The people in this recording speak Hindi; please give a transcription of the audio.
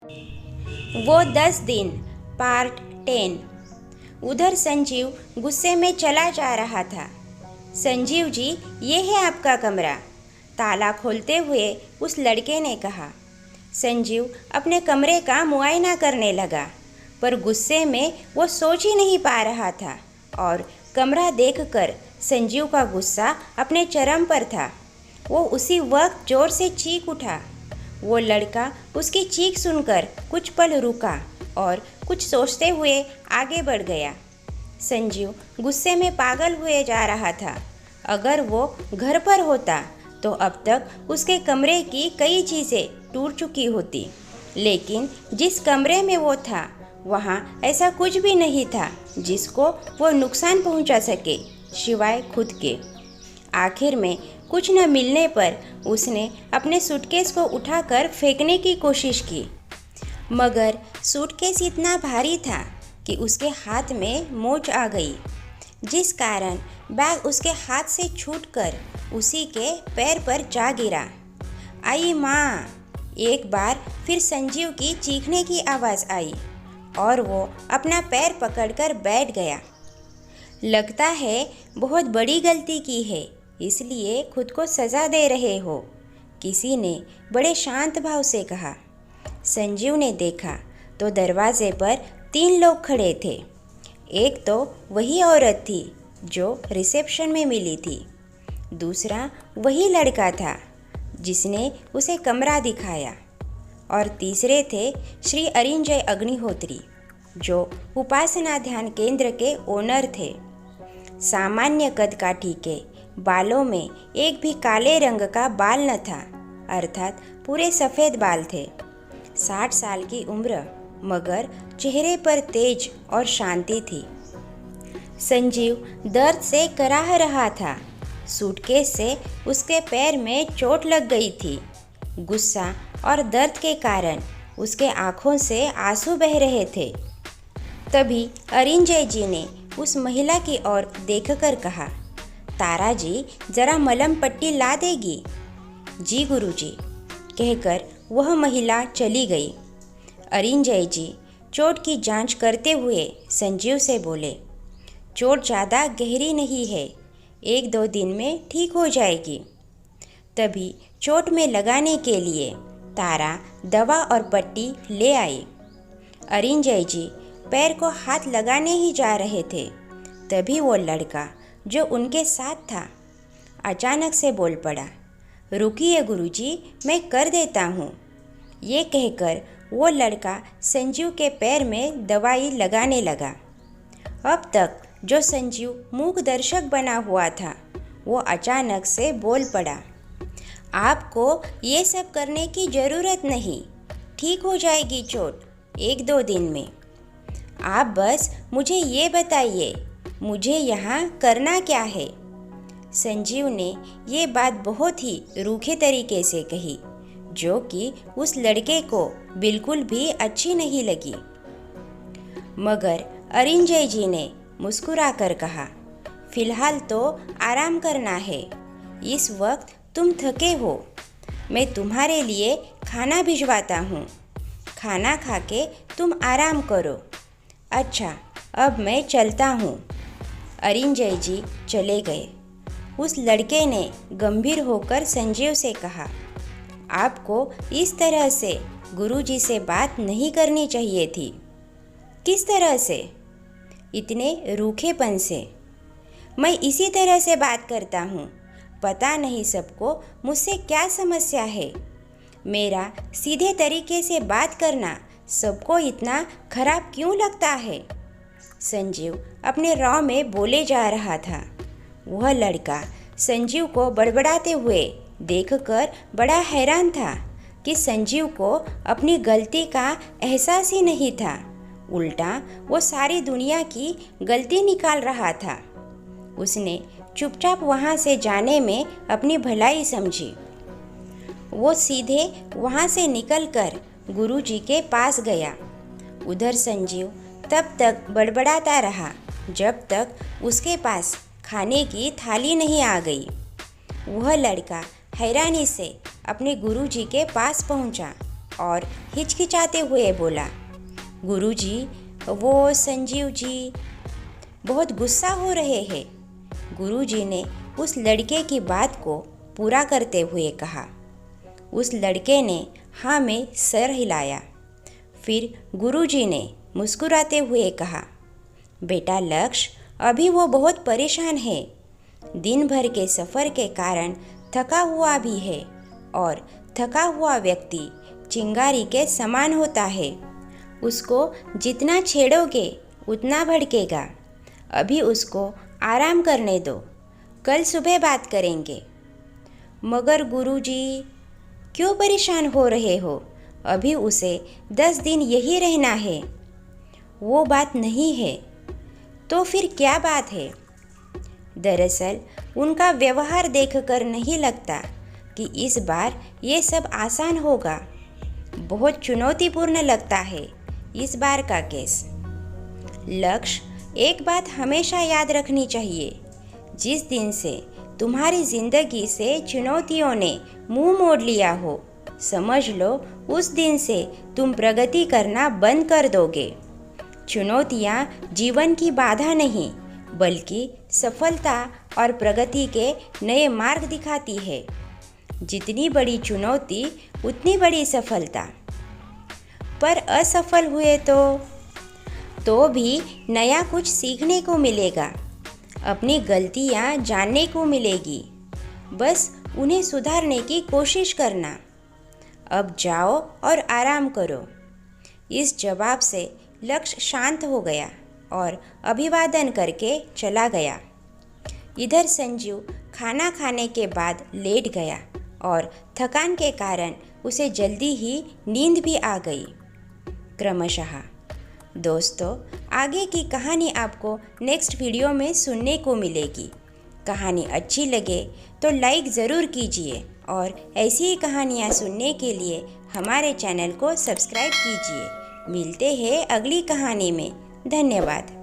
वो 10 दिन पार्ट 10। उधर संजीव गुस्से में चला जा रहा था। संजीव जी, ये है आपका कमरा, ताला खोलते हुए उस लड़के ने कहा। संजीव अपने कमरे का मुआयना करने लगा, पर गुस्से में वो सोच ही नहीं पा रहा था और कमरा देखकर संजीव का गुस्सा अपने चरम पर था। वो उसी वक्त जोर से चीख उठा। वो लड़का उसकी चीख सुनकर कुछ पल रुका और कुछ सोचते हुए आगे बढ़ गया। संजीव गुस्से में पागल हुए जा रहा था। अगर वो घर पर होता तो अब तक उसके कमरे की कई चीज़ें टूट चुकी होती, लेकिन जिस कमरे में वो था वहाँ ऐसा कुछ भी नहीं था जिसको वो नुकसान पहुँचा सके, सिवाय खुद के। आखिर में कुछ न मिलने पर उसने अपने सूटकेस को उठाकर फेंकने की कोशिश की, मगर सूटकेस इतना भारी था कि उसके हाथ में मोच आ गई, जिस कारण बैग उसके हाथ से छूटकर उसी के पैर पर जा गिरा। आई माँ! एक बार फिर संजीव की चीखने की आवाज़ आई और वो अपना पैर पकड़कर बैठ गया। लगता है बहुत बड़ी गलती की है, इसलिए खुद को सज़ा दे रहे हो, किसी ने बड़े शांत भाव से कहा। संजीव ने देखा तो दरवाजे पर 3 लोग खड़े थे। एक तो वही औरत थी जो रिसेप्शन में मिली थी, दूसरा वही लड़का था जिसने उसे कमरा दिखाया, और तीसरे थे श्री अरिंजय अग्निहोत्री जो उपासना ध्यान केंद्र के ओनर थे। सामान्य कद काठी के बालों में एक भी काले रंग का बाल न था, अर्थात पूरे सफ़ेद बाल थे। 60 साल की उम्र, मगर चेहरे पर तेज और शांति थी। संजीव दर्द से कराह रहा था। सूटकेस से उसके पैर में चोट लग गई थी। गुस्सा और दर्द के कारण उसके आँखों से आंसू बह रहे थे। तभी अरिंजय जी ने उस महिला की ओर देखकर कहा, तारा जी, जरा मलहम पट्टी ला देगी? जी गुरुजी, कहकर वह महिला चली गई। अरिंजय जी चोट की जांच करते हुए संजीव से बोले, चोट ज़्यादा गहरी नहीं है, 1-2 दिन में ठीक हो जाएगी। तभी चोट में लगाने के लिए तारा दवा और पट्टी ले आई। अरिंजय जी पैर को हाथ लगाने ही जा रहे थे, तभी वो लड़का जो उनके साथ था अचानक से बोल पड़ा, रुकिए गुरुजी, मैं कर देता हूँ। ये कहकर वो लड़का संजीव के पैर में दवाई लगाने लगा। अब तक जो संजीव मूक दर्शक बना हुआ था, वो अचानक से बोल पड़ा, आपको ये सब करने की ज़रूरत नहीं, ठीक हो जाएगी चोट 1-2 दिन में। आप बस मुझे ये बताइए, मुझे यहाँ करना क्या है? संजीव ने ये बात बहुत ही रूखे तरीके से कही, जो कि उस लड़के को बिल्कुल भी अच्छी नहीं लगी। मगर अरिंजय जी ने मुस्कुराकर कहा, फिलहाल तो आराम करना है, इस वक्त तुम थके हो, मैं तुम्हारे लिए खाना भिजवाता हूँ, खाना खा के तुम आराम करो। अच्छा, अब मैं चलता हूँ। अरिंजय जी चले गए। उस लड़के ने गंभीर होकर संजीव से कहा, आपको इस तरह से गुरुजी से बात नहीं करनी चाहिए थी। किस तरह से? इतने रूखेपन से। मैं इसी तरह से बात करता हूँ, पता नहीं सबको मुझसे क्या समस्या है। मेरा सीधे तरीके से बात करना सबको इतना खराब क्यों लगता है? संजीव अपने राव में बोले जा रहा था। वह लड़का संजीव को बड़बड़ाते हुए देखकर बड़ा हैरान था कि संजीव को अपनी गलती का एहसास ही नहीं था, उल्टा वो सारी दुनिया की गलती निकाल रहा था। उसने चुपचाप वहाँ से जाने में अपनी भलाई समझी। वो सीधे वहाँ से निकलकर गुरुजी के पास गया। उधर संजीव तब तक बड़बड़ाता रहा जब तक उसके पास खाने की थाली नहीं आ गई। वह लड़का हैरानी से अपने गुरुजी के पास पहुंचा और हिचकिचाते हुए बोला, गुरुजी, वो संजीव जी बहुत गुस्सा हो रहे हैं। गुरुजी ने उस लड़के की बात को पूरा करते हुए कहा। उस लड़के ने हाँ में सर हिलाया। फिर गुरुजी ने मुस्कुराते हुए कहा, बेटा लक्ष्य, अभी वो बहुत परेशान है। दिन भर के सफ़र के कारण थका हुआ भी है और थका हुआ व्यक्ति चिंगारी के समान होता है। उसको जितना छेड़ोगे उतना भड़केगा। अभी उसको आराम करने दो, कल सुबह बात करेंगे। मगर गुरुजी, क्यों परेशान हो रहे हो? अभी उसे 10 दिन यही रहना है। वो बात नहीं है। तो फिर क्या बात है? दरअसल उनका व्यवहार देखकर नहीं लगता कि इस बार ये सब आसान होगा। बहुत चुनौतीपूर्ण लगता है इस बार का केस। लक्ष्य, एक बात हमेशा याद रखनी चाहिए। जिस दिन से तुम्हारी जिंदगी से चुनौतियों ने मुंह मोड़ लिया हो, समझ लो उस दिन से तुम प्रगति करना बंद कर दोगे। चुनौतियाँ जीवन की बाधा नहीं, बल्कि सफलता और प्रगति के नए मार्ग दिखाती है। जितनी बड़ी चुनौती उतनी बड़ी सफलता। पर असफल हुए तो भी नया कुछ सीखने को मिलेगा। अपनी गलतियाँ जानने को मिलेगी। बस उन्हें सुधारने की कोशिश करना। अब जाओ और आराम करो। इस जवाब से लक्ष्य शांत हो गया और अभिवादन करके चला गया। इधर संजीव खाना खाने के बाद लेट गया और थकान के कारण उसे जल्दी ही नींद भी आ गई। क्रमशः दोस्तों, आगे की कहानी आपको नेक्स्ट वीडियो में सुनने को मिलेगी। कहानी अच्छी लगे तो लाइक ज़रूर कीजिए और ऐसी ही कहानियाँ सुनने के लिए हमारे चैनल को सब्सक्राइब कीजिए। मिलते हैं अगली कहानी में। धन्यवाद।